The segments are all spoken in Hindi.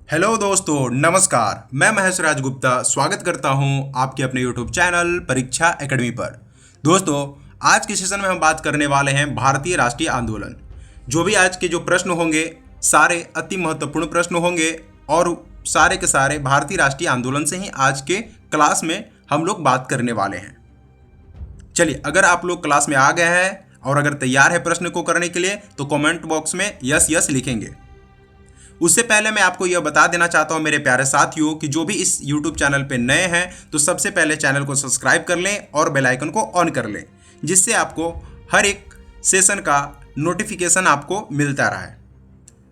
हेलो दोस्तों, नमस्कार। मैं महेश राज गुप्ता स्वागत करता हूं आपके अपने यूट्यूब चैनल परीक्षा एकेडमी पर। दोस्तों, आज के सेशन में हम बात करने वाले हैं भारतीय राष्ट्रीय आंदोलन। जो भी आज के जो प्रश्न होंगे सारे अति महत्वपूर्ण प्रश्न होंगे और सारे के सारे भारतीय राष्ट्रीय आंदोलन से ही आज के क्लास में हम लोग बात करने वाले हैं। चलिए, अगर आप लोग क्लास में आ गए हैं और अगर तैयार है प्रश्न को करने के लिए तो कमेंट बॉक्स में यस यस लिखेंगे। उससे पहले मैं आपको यह बता देना चाहता हूं मेरे प्यारे साथियों कि जो भी इस YouTube चैनल पे नए हैं तो सबसे पहले चैनल को सब्सक्राइब कर लें और बेल आइकन को ऑन कर लें, जिससे आपको हर एक सेशन का नोटिफिकेशन आपको मिलता रहे।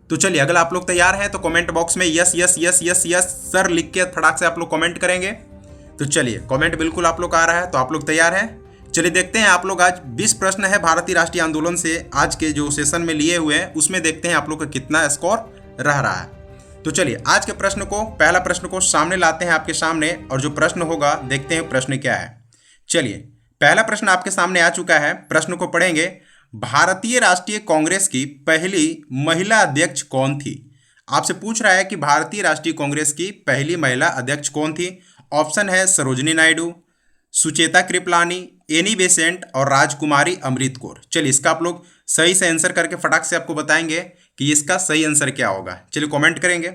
तो चलिए, अगर आप लोग तैयार हैं तो कमेंट बॉक्स में yes yes yes yes yes sir लिख के फटाक से आप लोग कमेंट करेंगे। तो चलिए, कमेंट बिल्कुल आप लोग का आ रहा है, तो आप लोग तैयार हैं। चलिए देखते हैं आप लोग आज 20 प्रश्न है भारतीय राष्ट्रीय आंदोलन से आज के जो सेशन में लिए हुए हैं उसमें देखते हैं आप लोग का कितना स्कोर रह रहा है। तो चलिए, आज के प्रश्न को पहला प्रश्न को सामने लाते हैं आपके सामने और जो प्रश्न होगा देखते हैं प्रश्न क्या है। चलिए, पहला प्रश्न आपके सामने आ चुका है, प्रश्न को पढ़ेंगे। भारतीय राष्ट्रीय कांग्रेस की पहली महिला अध्यक्ष कौन थी? आपसे पूछ रहा है कि भारतीय राष्ट्रीय कांग्रेस की पहली महिला अध्यक्ष कौन थी। ऑप्शन है सरोजिनी नायडू, सुचेता कृपलानी, एनी बेसेंट और राजकुमारी अमृत कौर। चलिए, इसका आप लोग सही से आंसर करके फटाक से आपको बताएंगे कि इसका सही आंसर क्या होगा। चलिए कमेंट करेंगे।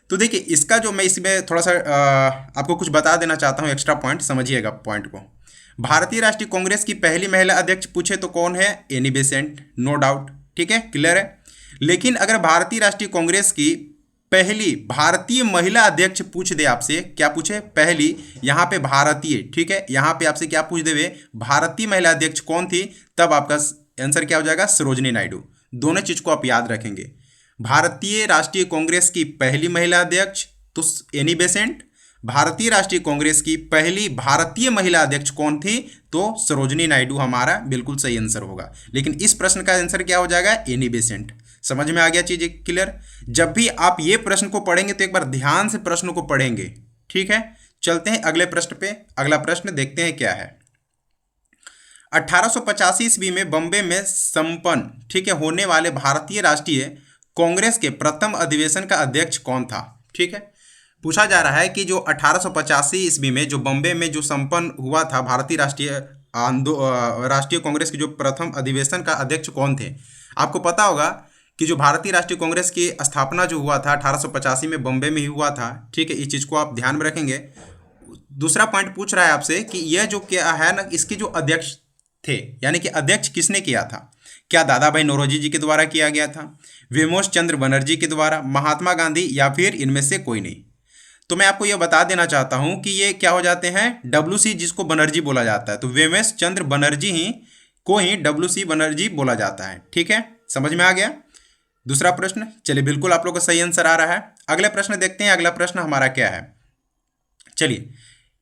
तो देखिए, इसका जो मैं इसमें थोड़ा सा आपको कुछ बता देना चाहता हूँ, एक्स्ट्रा पॉइंट समझिएगा पॉइंट को। भारतीय राष्ट्रीय कांग्रेस की पहली महिला अध्यक्ष पूछे तो कौन है? Annie Besant, no doubt. ठीक है, क्लियर है। लेकिन अगर भारतीय राष्ट्रीय कांग्रेस की पहली भारतीय महिला अध्यक्ष पूछ दे आपसे, क्या पूछे? पहली, यहाँ पे भारतीय, ठीक है, यहाँ पे आपसे क्या पूछ देवे? भारतीय महिला अध्यक्ष कौन थी? तब आपका आंसर क्या हो जाएगा? सरोजिनी नायडू। दोनों चीज को आप याद रखेंगे। भारतीय राष्ट्रीय कांग्रेस की पहली महिला अध्यक्ष तो एनी बेसेंट, भारतीय राष्ट्रीय कांग्रेस की पहली भारतीय महिला अध्यक्ष कौन थी? तो सरोजिनी नायडू हमारा बिल्कुल सही आंसर होगा। लेकिन इस प्रश्न का आंसर क्या हो जाएगा? Annie Besant. समझ में आ गया चीज क्लियर? जब भी आप ये प्रश्न को पढ़ेंगे तो एक बार ध्यान से प्रश्न को पढ़ेंगे। ठीक है, चलते हैं अगले प्रश्न पे। अगला प्रश्न देखते हैं क्या है। 1885 ईस्वी में बॉम्बे में संपन्न, ठीक है, होने वाले भारतीय राष्ट्रीय कांग्रेस के प्रथम अधिवेशन का अध्यक्ष कौन था? ठीक है, पूछा जा रहा है कि जो 1885 ईस्वी में जो बॉम्बे में जो संपन्न हुआ था भारतीय राष्ट्रीय कांग्रेस के जो प्रथम अधिवेशन का अध्यक्ष कौन थे? आपको पता होगा कि जो भारतीय राष्ट्रीय कांग्रेस की स्थापना जो हुआ था 1885 में बॉम्बे में ही हुआ था। ठीक है, इस चीज़ को आप ध्यान में रखेंगे। दूसरा पॉइंट पूछ रहा है आपसे कि यह जो क्या है ना, इसके जो अध्यक्ष थे, यानी कि अध्यक्ष किसने किया था? क्या दादा भाई नौरोजी जी के द्वारा किया गया था, विमोश चंद्र बनर्जी के द्वारा, महात्मा गांधी, या फिर इनमें से कोई नहीं? तो मैं आपको यह बता देना चाहता हूं कि ये क्या हो जाते हैं? WC, जिसको बनर्जी बोला जाता है। तो विमोश चंद्र बनर्जी ही को ही WC बनर्जी बोला जाता है। ठीक है, समझ में आ गया? दूसरा प्रश्न, चलिए बिल्कुल आप लोग का सही आंसर आ रहा है। अगले प्रश्न देखते हैं। अगला प्रश्न हमारा क्या है? चलिए,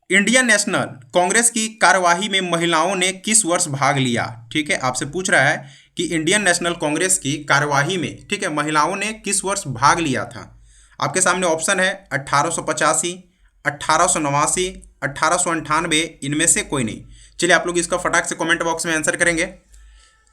इंडियन नेशनल कांग्रेस की कार्यवाही में महिलाओं ने किस वर्ष भाग लिया? ठीक है, आपसे पूछ रहा है कि इंडियन नेशनल कांग्रेस की कार्यवाही में, ठीक है, महिलाओं ने किस वर्ष भाग लिया था? आपके सामने ऑप्शन है 1885, 1889, 1898, इनमें से कोई नहीं। चलिए, आप लोग इसका फटाक से कमेंट बॉक्स में आंसर करेंगे।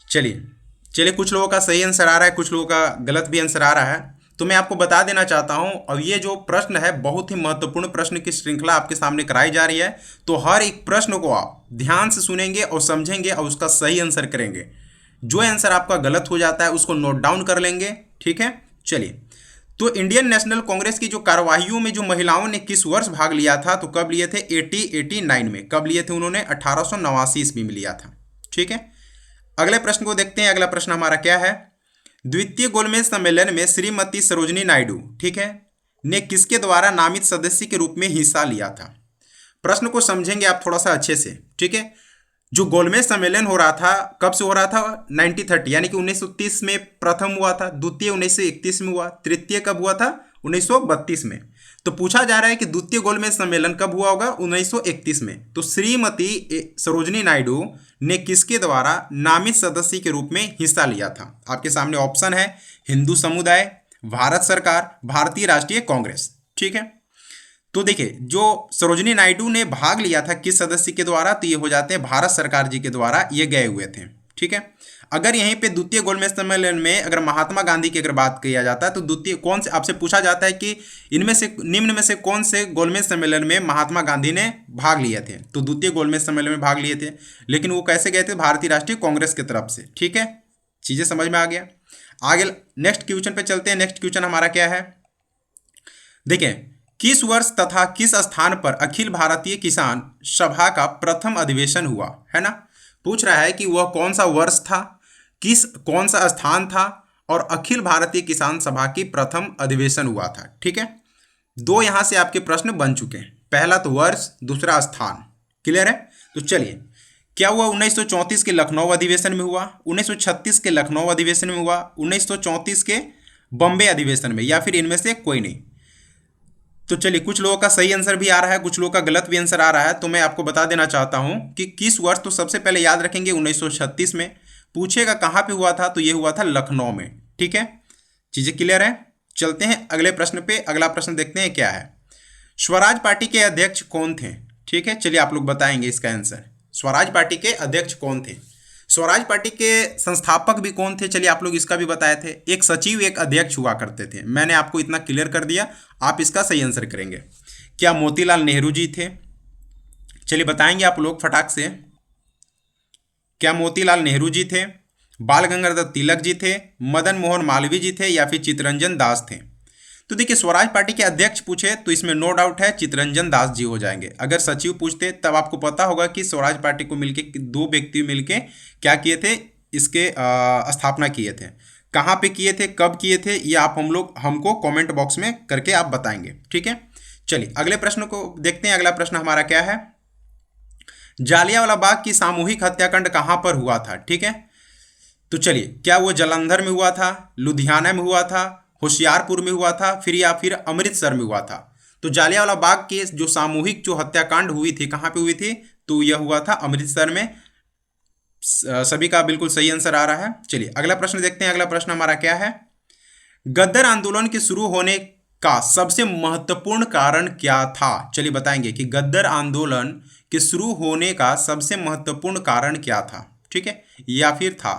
चलिए चलिए, कुछ लोगों का सही आंसर आ रहा है, कुछ लोगों का गलत भी आंसर आ रहा है। तो मैं आपको बता देना चाहता हूं, और ये जो प्रश्न है बहुत ही महत्वपूर्ण प्रश्न की श्रृंखला आपके सामने कराई जा रही है। तो हर एक प्रश्न को आप ध्यान से सुनेंगे और समझेंगे और उसका सही आंसर करेंगे। जो आंसर आपका गलत हो जाता है उसको नोट डाउन कर लेंगे। ठीक है, चलिए। तो इंडियन नेशनल कांग्रेस की जो कार्यवाहियों में जो महिलाओं ने किस वर्ष भाग लिया था? तो कब लिए थे? 1889 में। कब लिए थे उन्होंने? 1889 ईस्वी में लिया था। ठीक है, अगले प्रश्न को देखते हैं। अगला प्रश्न हमारा क्या है? द्वितीय गोलमेज सम्मेलन में श्रीमती सरोजिनी नायडू, ठीक है, ने किसके द्वारा नामित सदस्य के रूप में हिस्सा लिया था? प्रश्न को समझेंगे आप थोड़ा सा अच्छे से। ठीक है, जो गोलमेज सम्मेलन हो रहा था कब से हो रहा था? 1930, यानी कि 1930 में प्रथम हुआ था, द्वितीय 1931 में हुआ, तृतीय कब हुआ था? 1932 में। तो पूछा जा रहा है कि द्वितीय गोलमेज सम्मेलन कब हुआ होगा? 1931 में। तो श्रीमती सरोजिनी नायडू ने किसके द्वारा नामित सदस्य के रूप में हिस्सा लिया था? आपके सामने ऑप्शन है हिंदू समुदाय, भारत सरकार, भारतीय राष्ट्रीय कांग्रेस। ठीक है, तो देखिए, जो सरोजिनी नायडू ने भाग लिया था किस सदस्य के द्वारा? तो ये हो जाते हैं भारत सरकार जी के द्वारा ये गए हुए थे। ठीक है, अगर यहीं पे द्वितीय गोलमेज सम्मेलन में अगर महात्मा गांधी की अगर बात किया जाता है तो द्वितीय कौन से, आपसे पूछा जाता है कि इनमें से निम्न में से कौन से गोलमेज सम्मेलन में महात्मा गांधी ने भाग लिए थे, तो द्वितीय गोलमेज सम्मेलन में भाग लिए थे। लेकिन वो कैसे गए थे? भारतीय राष्ट्रीय कांग्रेस की तरफ से। ठीक है, चीजें समझ में आ गया। आगे नेक्स्ट क्वेश्चन पे चलते हैं। नेक्स्ट क्वेश्चन हमारा क्या है, देखिए, किस वर्ष तथा किस स्थान पर अखिल भारतीय किसान सभा का प्रथम अधिवेशन हुआ, है ना। पूछ रहा है कि वह कौन सा वर्ष था, कौन सा स्थान था और अखिल भारतीय किसान सभा की प्रथम अधिवेशन हुआ था। ठीक है, दो यहां से आपके प्रश्न बन चुके हैं, पहला तो वर्ष, दूसरा स्थान। क्लियर है? तो चलिए, क्या हुआ? 1934 के लखनऊ अधिवेशन में हुआ, 1936 के लखनऊ अधिवेशन में हुआ, 1934 के बॉम्बे अधिवेशन में, या फिर इनमें से कोई नहीं। तो चलिए, कुछ लोगों का सही आंसर भी आ रहा है, कुछ लोगों का गलत भी आंसर आ रहा है। तो मैं आपको बता देना चाहता हूं कि किस वर्ष, तो सबसे पहले याद रखेंगे 1936 में। पूछेगा कहां पे हुआ था, तो ये हुआ था लखनऊ में। ठीक है, चीजें क्लियर है। चलते हैं अगले प्रश्न पे। अगला प्रश्न देखते हैं क्या है। स्वराज पार्टी के अध्यक्ष कौन थे? ठीक है, चलिए आप लोग बताएंगे इसका आंसर। स्वराज पार्टी के अध्यक्ष कौन थे? स्वराज पार्टी के संस्थापक भी कौन थे? चलिए आप लोग इसका भी बताए थे। एक सचिव, एक अध्यक्ष हुआ करते थे। मैंने आपको इतना क्लियर कर दिया, आप इसका सही आंसर करेंगे। क्या मोतीलाल नेहरू जी थे? चलिए बताएंगे आप लोग फटाक से। क्या मोतीलाल नेहरू जी थे, बाल गंगाधर तिलक जी थे, मदन मोहन मालवीय जी थे, या फिर चित्तरंजन दास थे? तो देखिए, स्वराज पार्टी के अध्यक्ष पूछे तो इसमें नो डाउट है चित्तरंजन दास जी हो जाएंगे। अगर सचिव पूछते तब आपको पता होगा कि स्वराज पार्टी को मिलके दो व्यक्ति मिलके क्या किए थे, इसके स्थापना किए थे। कहाँ पे किए थे, कब किए थे, ये आप हमको कमेंट बॉक्स में करके आप बताएंगे। ठीक है, चलिए अगले प्रश्न को देखते हैं। अगला प्रश्न हमारा क्या है, जालियांवाला बाग की सामूहिक हत्याकांड कहाँ पर हुआ था? ठीक है, तो चलिए, क्या वो जालंधर में हुआ था, लुधियाना में हुआ था, होशियारपुर में हुआ था, या फिर अमृतसर में हुआ था? तो जालियांवाला बाग की जो सामूहिक जो हत्याकांड हुई थी, कहाँ पे हुई थी? तो यह हुआ था अमृतसर में। सभी का बिल्कुल सही आंसर आ रहा है। चलिए अगला प्रश्न देखते हैं। अगला प्रश्न हमारा क्या है, गद्दर आंदोलन के शुरू होने का सबसे महत्वपूर्ण कारण क्या था? चलिए बताएंगे कि गद्दर आंदोलन के शुरू होने का सबसे महत्वपूर्ण कारण क्या था। ठीक है, या फिर था,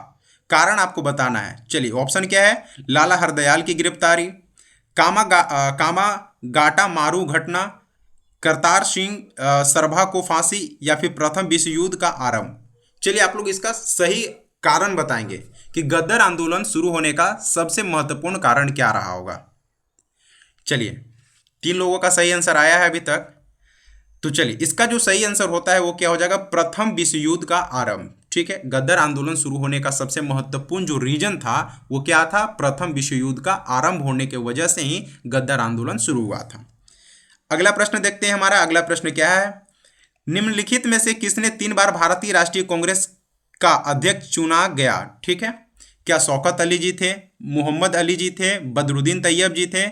कारण आपको बताना है। चलिए ऑप्शन क्या है, लाला हरदयाल की गिरफ्तारी, कामा गाटा मारू घटना, करतार सिंह सरभा को फांसी, या फिर प्रथम विश्व युद्ध का आरंभ? चलिए आप लोग इसका सही कारण बताएंगे कि गद्दर आंदोलन शुरू होने का सबसे महत्वपूर्ण कारण क्या रहा होगा। चलिए, 3 लोगों का सही आंसर आया है अभी तक। तो चलिए, इसका जो सही आंसर होता है वो क्या हो जाएगा, प्रथम विश्व युद्ध का आरंभ। ठीक है, गद्दर आंदोलन शुरू होने का सबसे महत्वपूर्ण जो रीजन था वो क्या था, प्रथम विश्व युद्ध का आरंभ होने के वजह से ही गद्दर आंदोलन शुरू हुआ था। अगला प्रश्न देखते हैं। हमारा अगला प्रश्न क्या है, निम्नलिखित में से किसने 3 बार भारतीय राष्ट्रीय कांग्रेस का अध्यक्ष चुना गया? ठीक है, क्या शौकत अली जी थे, मोहम्मद अली जी थे, बदरुद्दीन तैयब जी थे,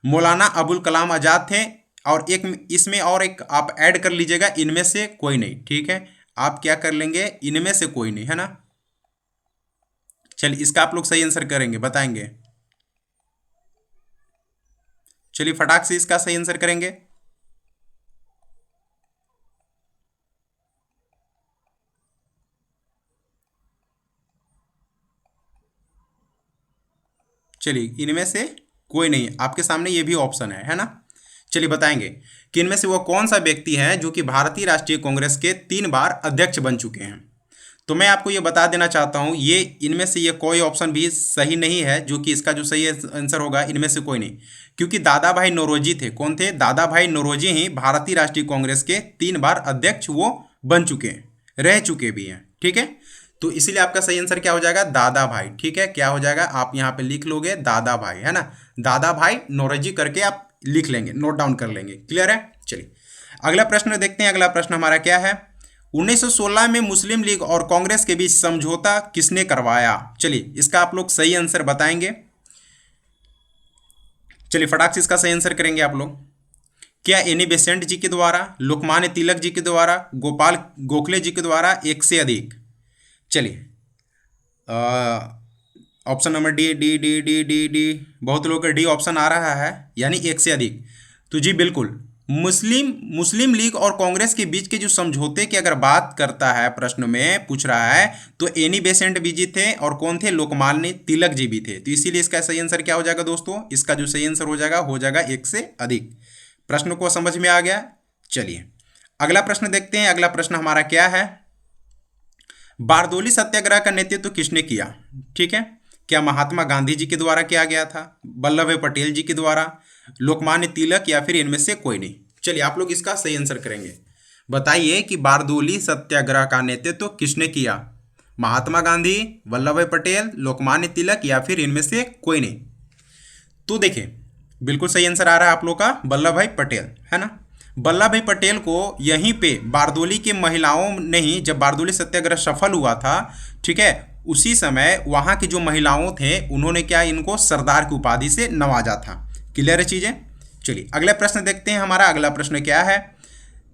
मौलाना अबुल कलाम आजाद थे, और एक इसमें और एक आप ऐड कर लीजिएगा, इनमें से कोई नहीं। ठीक है, आप क्या कर लेंगे, इनमें से कोई नहीं, है ना। चलिए इसका आप लोग सही आंसर करेंगे, बताएंगे। चलिए फटाक से इसका सही आंसर करेंगे। चलिए, इनमें से कोई नहीं, आपके सामने ये भी ऑप्शन है ना। चलिए बताएंगे कि इनमें से वो कौन सा व्यक्ति है जो कि भारतीय राष्ट्रीय कांग्रेस के 3 बार अध्यक्ष बन चुके हैं। तो मैं आपको ये बता देना चाहता हूँ, ये इनमें से ये कोई ऑप्शन भी सही नहीं है, जो कि इसका जो सही आंसर होगा इनमें से कोई नहीं, क्योंकि दादा भाई नौरोजी थे। कौन थे? दादा भाई नौरोजी ही भारतीय राष्ट्रीय कांग्रेस के 3 बार अध्यक्ष वो बन चुके हैं, रह चुके भी हैं। ठीक है, तो इसीलिए आपका सही आंसर क्या हो जाएगा, दादा भाई। ठीक है, क्या हो जाएगा, आप यहाँ पे लिख लोगे दादा भाई, है ना, दादा भाई नौरोजी करके आप लिख लेंगे, नोट डाउन कर लेंगे। क्लियर है? चलिए अगला प्रश्न देखते हैं। अगला प्रश्न हमारा क्या है, 1916 में मुस्लिम लीग और कांग्रेस के बीच समझौता किसने करवाया? चलिए इसका आप लोग सही आंसर बताएंगे। चलिए फटाक से इसका सही आंसर करेंगे आप लोग। क्या एनी बेसेंट जी के द्वारा, लोकमान्य तिलक जी के द्वारा, गोपाल गोखले जी के द्वारा, एक से अधिक? चलिए option number D D D D D D बहुत लोगों का डी ऑप्शन आ रहा है, यानी एक से अधिक। तो जी बिल्कुल, मुस्लिम मुस्लिम लीग और कांग्रेस के बीच के जो समझौते की अगर बात करता है, प्रश्न में पूछ रहा है, तो एनी बेसेंट भी जी थे और कौन थे, लोकमान्य तिलक जी भी थे। तो इसीलिए इसका सही आंसर क्या हो जाएगा दोस्तों, इसका जो सही आंसर हो जाएगा एक से अधिक। प्रश्न को समझ में आ गया। चलिए अगला प्रश्न देखते हैं। अगला प्रश्न हमारा क्या है, बारदोली सत्याग्रह का नेतृत्व किसने किया? ठीक है, क्या महात्मा गांधी जी के द्वारा किया गया था, वल्लभ भाई पटेल जी के द्वारा, लोकमान्य तिलक, या फिर इनमें से कोई नहीं? चलिए आप लोग इसका सही आंसर करेंगे। बताइए कि बारदोली सत्याग्रह का नेतृत्व किसने किया? महात्मा गांधी, वल्लभ भाई पटेल, लोकमान्य तिलक, या फिर इनमें से कोई नहीं? तो देखिए बिल्कुल सही आंसर आ रहा है आप लोग का, वल्लभ भाई पटेल, है ना। वल्लभ भाई पटेल को यहीं पे बारदोली के महिलाओं ने ही, जब बारदोली सत्याग्रह सफल हुआ था, ठीक है, उसी समय वहाँ की जो महिलाओं थे उन्होंने क्या, इनको सरदार की उपाधि से नवाजा था। क्लियर है चीज़ें। चलिए अगला प्रश्न देखते हैं। हमारा अगला प्रश्न क्या है,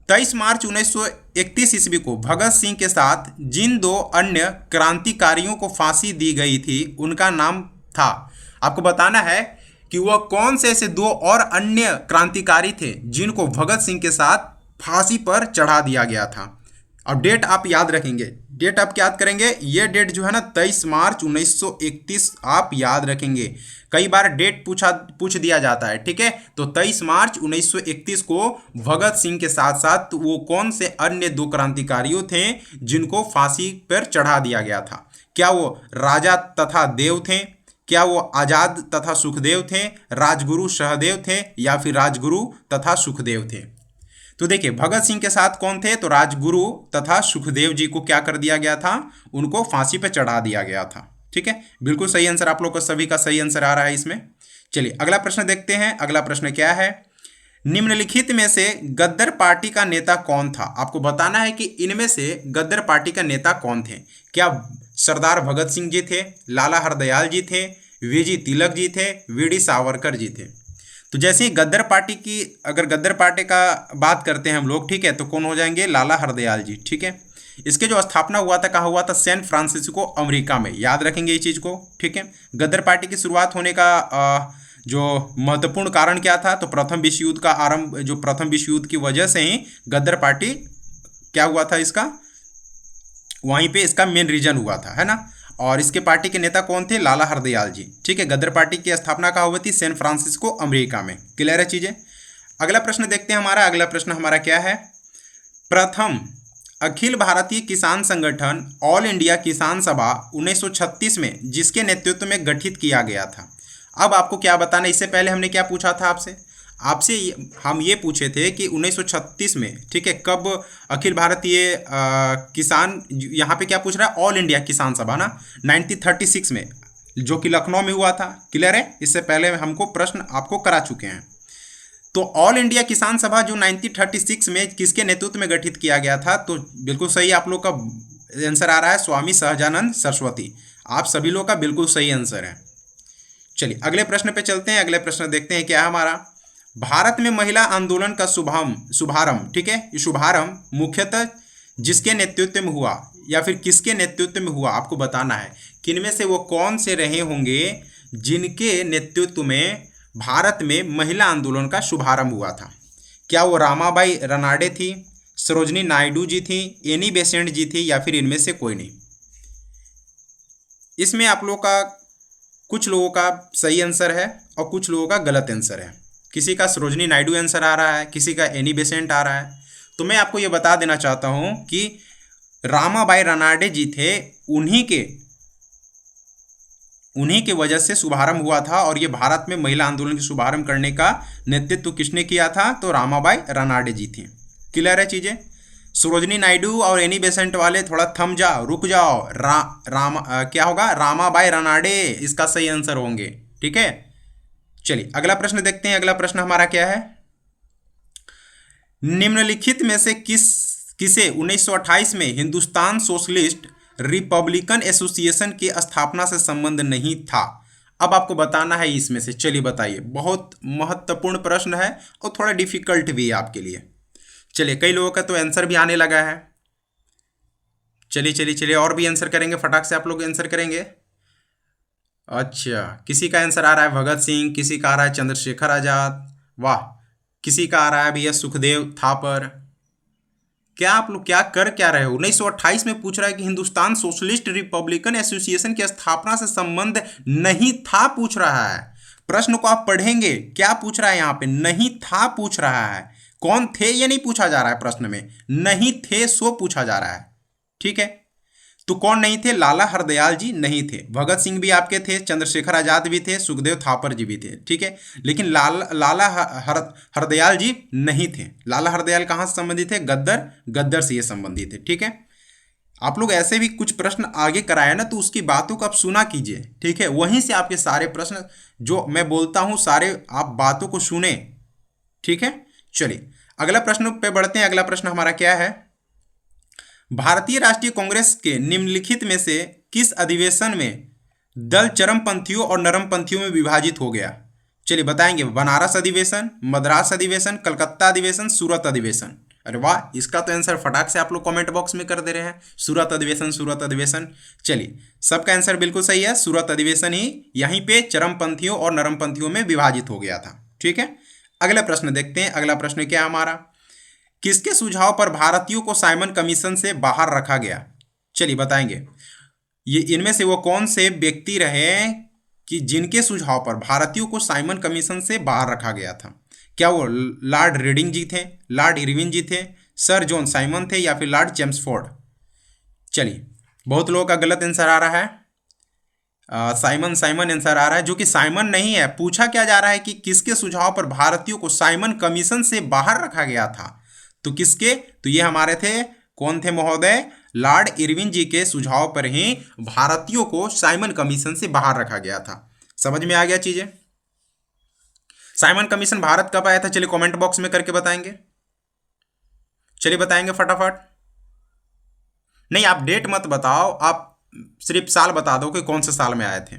23 मार्च 1931 ईस्वी को भगत सिंह के साथ जिन दो अन्य क्रांतिकारियों को फांसी दी गई थी उनका नाम था। आपको बताना है कि वह कौन से ऐसे दो और अन्य क्रांतिकारी थे जिनको भगत सिंह के साथ फांसी पर चढ़ा दिया गया था। अब डेट आप याद रखेंगे, डेट आप याद करेंगे, ये डेट जो है ना 23 मार्च 1931 आप याद रखेंगे। कई बार डेट पूछ दिया जाता है, ठीक है। तो 23 मार्च 1931 को भगत सिंह के साथ साथ वो कौन से अन्य दो क्रांतिकारियों थे जिनको फांसी पर चढ़ा दिया गया था? क्या वो राजा तथा देव थे, क्या वो आजाद तथा सुखदेव थे, राजगुरु सहदेव थे, या फिर राजगुरु तथा सुखदेव थे? तो देखिए भगत सिंह के साथ कौन थे, तो राजगुरु तथा सुखदेव जी को क्या कर दिया गया था, उनको फांसी पर चढ़ा दिया गया था। ठीक है, बिल्कुल सही आंसर आप लोग को सभी का सही आंसर आ रहा है इसमें। चलिए अगला प्रश्न देखते हैं। अगला प्रश्न क्या है, निम्नलिखित में से गद्दर पार्टी का नेता कौन था? आपको बताना है कि इनमें से गद्दर पार्टी का नेता कौन थे। क्या सरदार भगत सिंह जी थे, लाला हरदयाल जी थे, वीजी तिलक जी थे, वीडी सावरकर जी थे? तो जैसे ही गद्दर पार्टी की, अगर गद्दर पार्टी का बात करते हैं हम लोग, ठीक है, तो कौन हो जाएंगे, लाला हरदयाल जी। ठीक है, इसके जो स्थापना हुआ था, कहाँ हुआ था, सैन फ्रांसिस्को अमेरिका में। याद रखेंगे ये चीज़ को। ठीक है, गद्दर पार्टी की शुरुआत होने का जो महत्वपूर्ण कारण क्या था, तो प्रथम विश्व युद्ध का आरंभ, जो प्रथम विश्व युद्ध की वजह से ही गद्दर पार्टी क्या हुआ था, इसका वहीं पे इसका मेन रीजन हुआ था, है ना। और इसके पार्टी के नेता कौन थे, लाला हरदयाल जी। ठीक है, गद्दर पार्टी की स्थापना कहाँ हुई थी, सैन फ्रांसिस्को अमेरिका में। क्लियर है चीज़ें। अगला प्रश्न देखते हैं। हमारा अगला प्रश्न हमारा क्या है, प्रथम अखिल भारतीय किसान संगठन ऑल इंडिया किसान सभा 1936 में जिसके नेतृत्व में गठित किया गया था। अब आपको क्या बताना, इससे पहले हमने क्या पूछा था आपसे, हम ये पूछे थे कि 1936 में, ठीक है, कब अखिल भारतीय किसान, यहाँ पे क्या पूछ रहा है, ऑल इंडिया किसान सभा ना 1936 में, जो कि लखनऊ में हुआ था। क्लियर है, इससे पहले हमको प्रश्न आपको करा चुके हैं। तो ऑल इंडिया किसान सभा जो 1936 में किसके नेतृत्व में गठित किया गया था, तो बिल्कुल सही आप लोग का आंसर आ रहा है, स्वामी सहजानंद सरस्वती। आप सभी लोग का बिल्कुल सही आंसर है। चलिए अगले प्रश्न पे चलते हैं। अगले प्रश्न देखते हैं क्या है हमारा, भारत में महिला आंदोलन का शुभारंभ, ठीक है, ये शुभारंभ मुख्यतः जिसके नेतृत्व में हुआ या फिर किसके नेतृत्व में हुआ, आपको बताना है किनमें से वो कौन से रहे होंगे जिनके नेतृत्व में भारत में महिला आंदोलन का शुभारंभ हुआ था। क्या वो रामाबाई रनाडे थी, सरोजनी नायडू जी थी, एनी बेसेंट जी थी, या फिर इनमें से कोई नहीं? इसमें आप लोग का कुछ लोगों का सही आंसर है और कुछ लोगों का गलत आंसर है। किसी का सरोजनी नायडू आंसर आ रहा है, किसी का एनी बेसेंट आ रहा है। तो मैं आपको ये बता देना चाहता हूँ कि रामाबाई रनाडे जी थे, उन्हीं के वजह से शुभारंभ हुआ था। और ये भारत में महिला आंदोलन के शुभारंभ करने का नेतृत्व किसने किया था, तो रामाबाई रनाडे जी थी। क्लियर है चीज़ें। सरोजनी नायडू और एनी बेसेंट वाले थोड़ा थम जाओ, रुक जाओ, क्या होगा, रामाबाई रनाडे इसका सही आंसर होंगे। ठीक है, चलिए अगला प्रश्न देखते हैं। अगला प्रश्न हमारा क्या है, निम्नलिखित में से किसे 1928 में हिंदुस्तान सोशलिस्ट रिपब्लिकन एसोसिएशन की स्थापना से संबंध नहीं था? अब आपको बताना है इसमें से। चलिए बताइए, बहुत महत्वपूर्ण प्रश्न है और थोड़ा डिफिकल्ट भी है आपके लिए। चलिए कई लोगों का तो आंसर भी आने लगा है। चलिए चलिए चलिए, और भी आंसर करेंगे, फटाक से आप लोग आंसर करेंगे। अच्छा, किसी का आंसर आ रहा है भगत सिंह, किसी का आ रहा है चंद्रशेखर आजाद। वाह, किसी का आ रहा है भैया सुखदेव थापर। क्या आप लोग क्या कर क्या रहे हो? 1928 में पूछ रहा है कि हिंदुस्तान सोशलिस्ट रिपब्लिकन एसोसिएशन की स्थापना से संबंध नहीं था, पूछ रहा है। प्रश्न को आप पढ़ेंगे, क्या पूछ रहा है यहाँ पे? नहीं था पूछ रहा है। कौन थे ये नहीं पूछा जा रहा है प्रश्न में, नहीं थे सो पूछा जा रहा है। ठीक है, तो कौन नहीं थे? लाला हरदयाल जी नहीं थे। भगत सिंह भी आपके थे, चंद्रशेखर आजाद भी थे, सुखदेव थापर जी भी थे। ठीक है, लेकिन लाला हरदयाल जी नहीं थे। लाला हरदयाल कहाँ से संबंधित थे? गद्दर से ये संबंधित थे। ठीक है, आप लोग ऐसे भी कुछ प्रश्न आगे कराए ना, तो उसकी बातों को आप सुना कीजिए। ठीक है, वहीं से आपके सारे प्रश्न जो मैं बोलता हूँ सारे आप बातों को सुने। ठीक है, चलिए अगला प्रश्न पे बढ़ते हैं। अगला प्रश्न हमारा क्या है? भारतीय राष्ट्रीय कांग्रेस के निम्नलिखित में से किस अधिवेशन में दल चरमपंथियों और नरमपंथियों में विभाजित हो गया? चलिए बताएंगे। बनारस अधिवेशन, मद्रास अधिवेशन, कलकत्ता अधिवेशन, सूरत अधिवेशन। अरे वाह, इसका तो आंसर फटाक से आप लोग कमेंट बॉक्स में कर दे रहे हैं। सूरत अधिवेशन, सूरत अधिवेशन। चलिए, सबका आंसर बिल्कुल सही है। सूरत अधिवेशन ही यहीं पे चरमपंथियों और नरमपंथियों में विभाजित हो गया था। ठीक है, अगला प्रश्न देखते हैं। अगला प्रश्न क्या हमारा? किसके सुझाव पर भारतीयों को साइमन कमीशन से बाहर रखा गया? चलिए बताएंगे। ये इनमें से वो कौन से व्यक्ति रहे कि जिनके सुझाव पर भारतीयों को साइमन कमीशन से बाहर रखा गया था? क्या वो लॉर्ड रीडिंग जी थे, लॉर्ड इरविन जी थे, सर जॉन साइमन थे, या फिर लॉर्ड चेम्सफोर्ड? चलिए, बहुत लोगों का गलत आंसर आ रहा है। साइमन आंसर आ रहा है, जो कि साइमन नहीं है। पूछा क्या जा रहा है कि किसके सुझाव पर भारतीयों को साइमन कमीशन से बाहर रखा गया था? तो किसके? तो ये हमारे थे, कौन थे महोदय? लॉर्ड इरविन जी के सुझाव पर ही भारतीयों को साइमन कमीशन से बाहर रखा गया था। समझ में आ गया चीजें? साइमन कमीशन भारत कब आया था? चलिए कमेंट बॉक्स में करके बताएंगे। चलिए बताएंगे फटाफट। नहीं, आप डेट मत बताओ, आप सिर्फ साल बता दो कि कौन से साल में आए थे।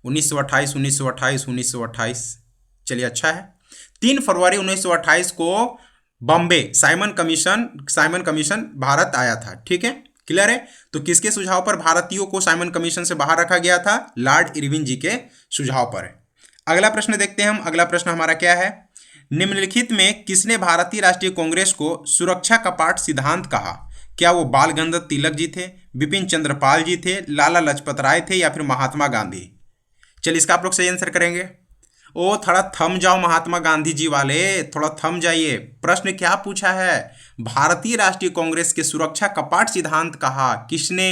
1928, 1928, 1928। चलिए अच्छा है। 3 फरवरी 1928 को बॉम्बे साइमन कमीशन भारत आया था। ठीक है, क्लियर है? तो किसके सुझाव पर भारतीयों को साइमन कमीशन से बाहर रखा गया था? लॉर्ड इरविन जी के सुझाव पर। अगला प्रश्न देखते हैं हम। अगला प्रश्न हमारा क्या है? निम्नलिखित में किसने भारतीय राष्ट्रीय कांग्रेस को सुरक्षा कपाट सिद्धांत कहा? क्या वो बाल गंगाधर तिलक जी थे, बिपिन चंद्र पाल जी थे, लाला लाजपत राय थे, या फिर महात्मा गांधी? चलिए इसका आप लोग सही आंसर करेंगे। ओ थोड़ा थम जाओ महात्मा गांधी जी वाले, थोड़ा थम जाइए। प्रश्न क्या पूछा है? भारतीय राष्ट्रीय कांग्रेस के सुरक्षा कपाट सिद्धांत कहा किसने?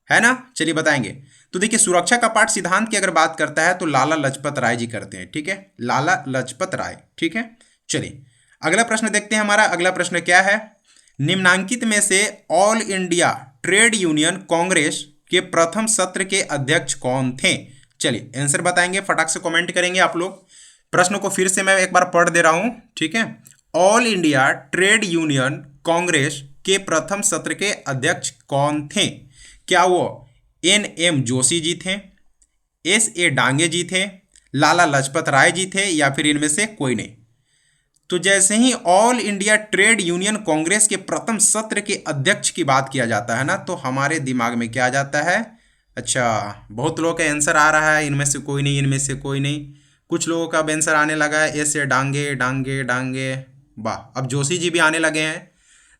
है ना? चलिए बताएंगे। तो देखिए, सुरक्षा कपाट सिद्धांत की अगर बात करता है तो लाला लाजपत राय जी करते हैं। ठीक है, लाला लाजपत राय। ठीक है, चलिए अगला प्रश्न देखते हैं। हमारा अगला प्रश्न क्या है? निम्नांकित में से all India Trade Union Congress के प्रथम सत्र के अध्यक्ष कौन थे? चलिए आंसर बताएंगे, फटाक से कमेंट करेंगे आप लोग। प्रश्न को फिर से मैं एक बार पढ़ दे रहा हूं। ठीक है, all India Trade Union Congress के प्रथम सत्र के अध्यक्ष कौन थे? क्या वो NM जोशी जी थे, SA डांगे जी थे, लाला लाजपत राय जी थे, या फिर इनमें से कोई नहीं? तो जैसे ही All India Trade Union Congress के प्रथम सत्र के अध्यक्ष की बात किया जाता है ना, तो हमारे दिमाग में क्या आ जाता है? अच्छा, बहुत लोगों का आंसर आ रहा है इनमें से कोई नहीं, इनमें से कोई नहीं। कुछ लोगों का आंसर आने लगा है ऐसे डांगे डांगे डांगे। वाह, अब जोशी जी भी आने लगे हैं।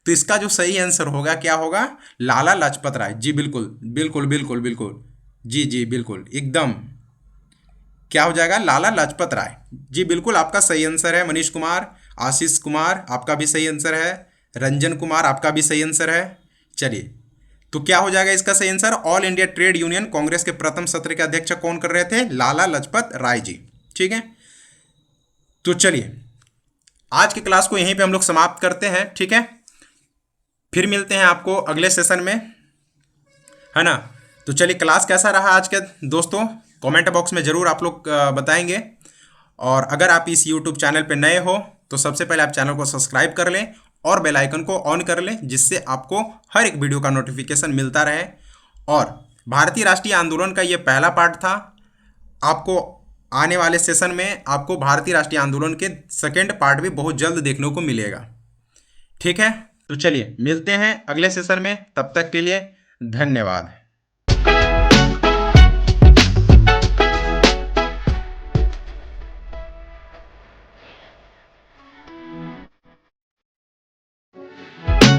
तो इसका जो सही आंसर होगा क्या होगा? लाला लाजपत राय जी। बिल्कुल बिल्कुल बिल्कुल बिल्कुल, जी जी बिल्कुल, एकदम क्या हो जाएगा? लाला लाजपत राय जी। बिल्कुल आपका सही आंसर है। मनीष कुमार, आशीष कुमार आपका भी सही आंसर है, रंजन कुमार आपका भी सही आंसर है। चलिए, तो क्या हो जाएगा इसका सही answer? All India Trade Union Congress के प्रथम सत्र के अध्यक्ष कौन कर रहे थे? लाला लाजपत राय जी। ठीक है, तो चलिए आज की क्लास को यहीं पे हम लोग समाप्त करते हैं। ठीक है, फिर मिलते हैं आपको अगले सेशन में, है ना? तो चलिए, क्लास कैसा रहा आज के दोस्तों, कमेंट बॉक्स में ज़रूर आप लोग बताएंगे। और अगर आप इस यूट्यूब चैनल पर नए हो तो सबसे पहले आप चैनल को सब्सक्राइब कर लें और बेल आइकन को ऑन कर लें, जिससे आपको हर एक वीडियो का नोटिफिकेशन मिलता रहे। और भारतीय राष्ट्रीय आंदोलन का ये पहला पार्ट था। आपको आने वाले सेशन में आपको भारतीय राष्ट्रीय आंदोलन के सेकेंड पार्ट भी बहुत जल्द देखने को मिलेगा। ठीक है, तो चलिए मिलते हैं अगले सेशन में, तब तक के लिए धन्यवाद।